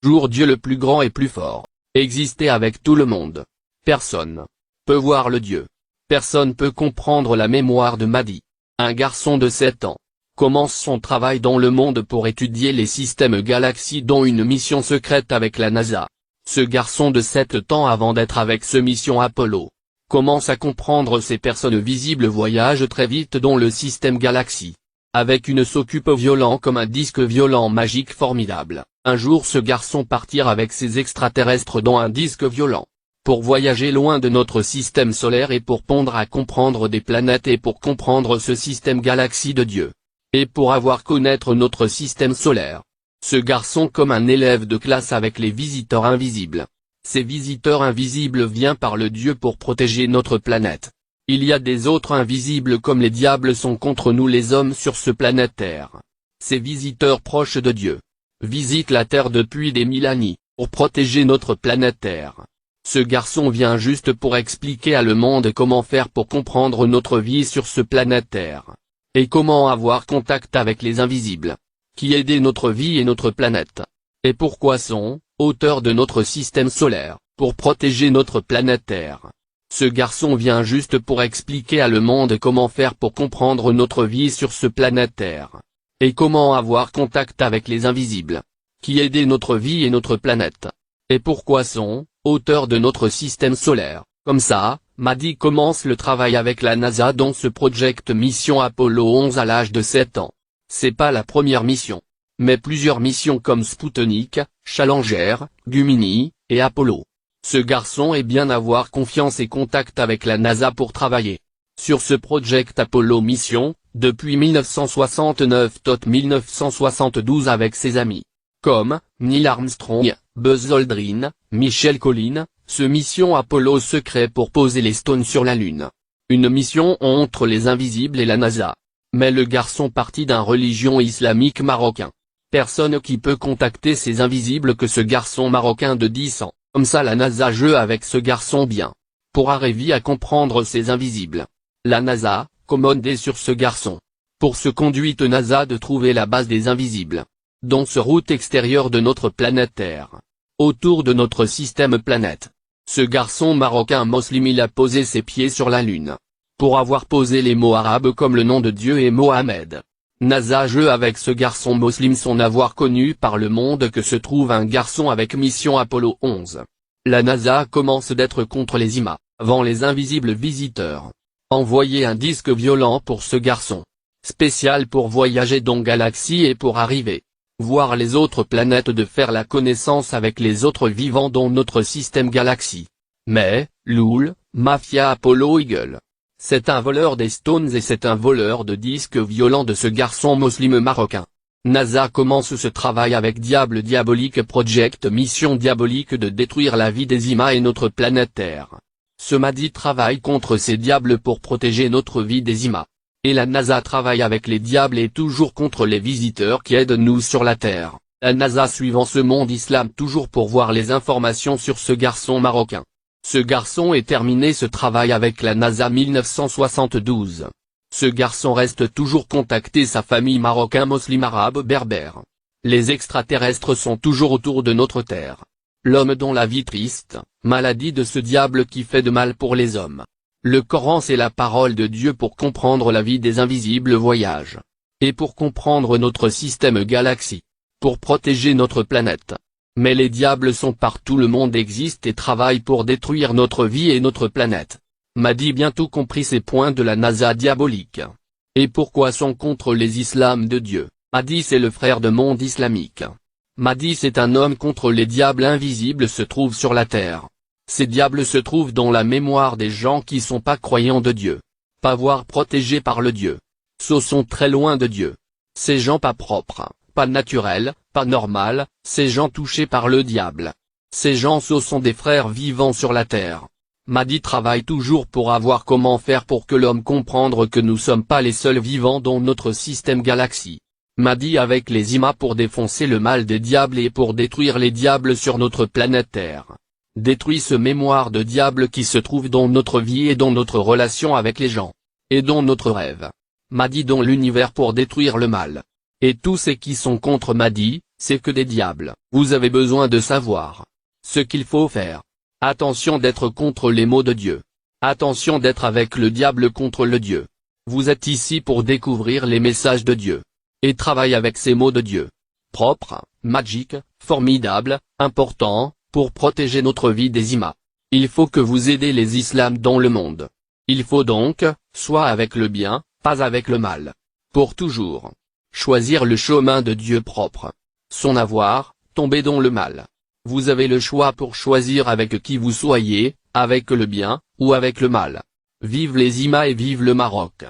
Jour Dieu le plus grand et plus fort, existait avec tout le monde. Personne peut voir le Dieu. Personne peut comprendre la mémoire de Mahdi. Un garçon de 7 ans commence son travail dans le monde pour étudier les systèmes galaxies dont une mission secrète avec la NASA. Ce garçon de 7 ans avant d'être avec ce mission Apollo, commence à comprendre ces personnes visibles voyagent très vite dans le système galaxie. Avec une s'occupe violent comme un disque violent magique formidable. Un jour ce garçon partira avec ses extraterrestres dans un disque violent. Pour voyager loin de notre système solaire et pour pondre à comprendre des planètes et pour comprendre ce système galaxie de Dieu. Et pour avoir connaître notre système solaire. Ce garçon comme un élève de classe avec les visiteurs invisibles. Ces visiteurs invisibles viennent par le Dieu pour protéger notre planète. Il y a des autres invisibles comme les diables sont contre nous les hommes sur ce planète Terre. Ces visiteurs proches de Dieu visitent la Terre depuis des millénaires, pour protéger notre planète Terre. Ce garçon vient juste pour expliquer à le monde comment faire pour comprendre notre vie sur ce planète Terre. Et comment avoir contact avec les invisibles, qui aident notre vie et notre planète. Et pourquoi sont, auteurs de notre système solaire, pour protéger notre planète Terre. Ce garçon vient juste pour expliquer à le monde comment faire pour comprendre notre vie sur ce planète Terre. Et comment avoir contact avec les invisibles, qui aident notre vie et notre planète. Et pourquoi sont, auteurs de notre système solaire. Comme ça, Mahdi commence le travail avec la NASA dans ce project mission Apollo 11 à l'âge de 7 ans. C'est pas la première mission, mais plusieurs missions comme Sputnik, Challenger, Gemini, et Apollo. Ce garçon est bien avoir confiance et contact avec la NASA pour travailler sur ce project Apollo mission, depuis 1969-1972 avec ses amis, comme Neil Armstrong, Buzz Aldrin, Michael Collins, ce mission Apollo secret pour poser les stones sur la Lune. Une mission entre les invisibles et la NASA. Mais le garçon parti d'un religion islamique marocain. Personne qui peut contacter ces invisibles que ce garçon marocain de 10 ans. Comme ça la NASA joue avec ce garçon bien. Pour arriver à comprendre ces invisibles. La NASA, commandée sur ce garçon. Pour ce conduite NASA de trouver la base des invisibles. Dans ce route extérieure de notre planète Terre. Autour de notre système planète. Ce garçon marocain musulman il a posé ses pieds sur la Lune. Pour avoir posé les mots arabes comme le nom de Dieu et Mohamed. NASA joue avec ce garçon musulman son avoir connu par le monde que se trouve un garçon avec mission Apollo 11. La NASA commence d'être contre les IMA, avant les invisibles visiteurs. Envoyer un disque violent pour ce garçon. Spécial pour voyager dans galaxie et pour arriver. Voir les autres planètes de faire la connaissance avec les autres vivants dans notre système galaxie. Mais, Loul, Mafia Apollo Eagle. C'est un voleur des stones et c'est un voleur de disques violents de ce garçon musulman marocain. NASA commence ce travail avec Diable Diabolique Project mission diabolique de détruire la vie des IMA et notre planète Terre. Ce Mahdi travaille contre ces diables pour protéger notre vie des IMA. Et la NASA travaille avec les diables et toujours contre les visiteurs qui aident nous sur la Terre. La NASA suivant ce monde islam toujours pour voir les informations sur ce garçon marocain. Ce garçon est terminé ce travail avec la NASA 1972. Ce garçon reste toujours contacté sa famille marocain musulman arabe berbère. Les extraterrestres sont toujours autour de notre Terre. L'homme dont la vie triste, maladie de ce diable qui fait de mal pour les hommes. Le Coran c'est la parole de Dieu pour comprendre la vie des invisibles voyages. Et pour comprendre notre système galaxie. Pour protéger notre planète. Mais les diables sont partout le monde existe et travaille pour détruire notre vie et notre planète. Mahdi bientôt compris ces points de la NASA diabolique. Et pourquoi sont contre les islams de Dieu. Mahdi c'est le frère de monde islamique. Mahdi c'est un homme contre les diables invisibles se trouvent sur la terre. Ces diables se trouvent dans la mémoire des gens qui sont pas croyants de Dieu. Pas voir protégés par le Dieu. Ceux sont très loin de Dieu. Ces gens pas propres, pas naturels, pas normal, ces gens touchés par le diable. Ces gens ce sont des frères vivants sur la terre. Mahdi travaille toujours pour avoir comment faire pour que l'homme comprendre que nous sommes pas les seuls vivants dans notre système galaxie. Mahdi avec les IMA pour défoncer le mal des diables et pour détruire les diables sur notre planète Terre. Détruit ce mémoire de diable qui se trouve dans notre vie et dans notre relation avec les gens. Et dans notre rêve. Mahdi dans l'univers pour détruire le mal. Et tous ceux qui sont contre Mahdi, c'est que des diables. Vous avez besoin de savoir ce qu'il faut faire. Attention d'être contre les mots de Dieu. Attention d'être avec le diable contre le Dieu. Vous êtes ici pour découvrir les messages de Dieu. Et travailler avec ces mots de Dieu. Propres, magiques, formidables, importants, pour protéger notre vie des imams. Il faut que vous aidez les islams dans le monde. Il faut donc, soit avec le bien, pas avec le mal. Pour toujours. Choisir le chemin de Dieu propre. Son avoir, tomber dans le mal. Vous avez le choix pour choisir avec qui vous soyez, avec le bien, ou avec le mal. Vive les imams et vive le Maroc.